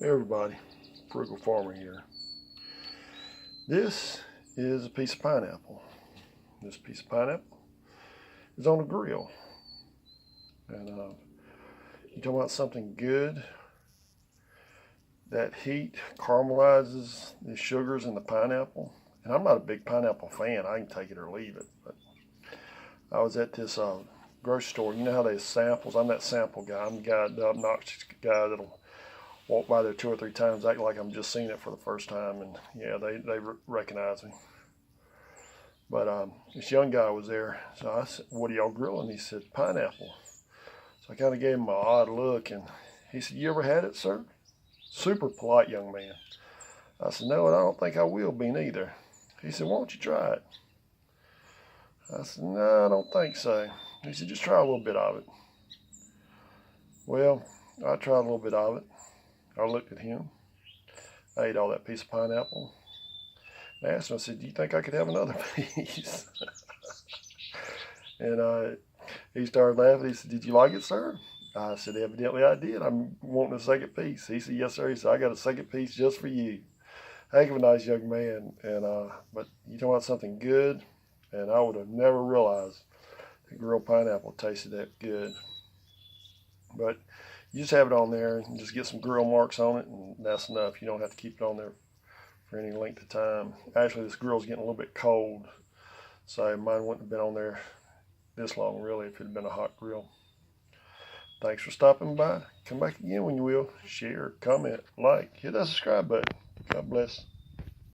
Hey everybody, Frugal Farmer here. This is a piece of pineapple. This piece of pineapple is on a grill. And you talking about something good. That heat caramelizes the sugars in the pineapple. And I'm not a big pineapple fan. I can take it or leave it. But I was at this grocery store. You know how they have samples? I'm that sample guy. I'm the guy, the obnoxious guy that'll walk by there 2 or 3 times, act like I'm just seeing it for the first time, and yeah, they recognize me. But this young guy was there, so I said, "What are y'all grilling?" He said, "Pineapple." So I kind of gave him an odd look, and he said, "You ever had it, sir?" Super polite young man. I said, "No, and I don't think I will be neither." He said, "Why don't you try it?" I said, "No, I don't think so." He said, "Just try a little bit of it." Well, I tried a little bit of it. I looked at him. I ate all that piece of pineapple. I asked him, I said, "Do you think I could have another piece?" And he started laughing. He said, "Did you like it, sir?" I said, "Evidently I did. I'm wanting a second piece." He said, "Yes, sir." He said, "I got a second piece just for you." Heck of a nice young man. And but you talking about something good, and I would have never realized that grilled pineapple tasted that good. But you just have it on there and just get some grill marks on it, and that's enough. You don't have to keep it on there for any length of time. Actually, this grill's getting a little bit cold, so mine wouldn't have been on there this long, really, if it had been a hot grill. Thanks for stopping by. Come back again when you will. Share, comment, like, hit that subscribe button. God bless.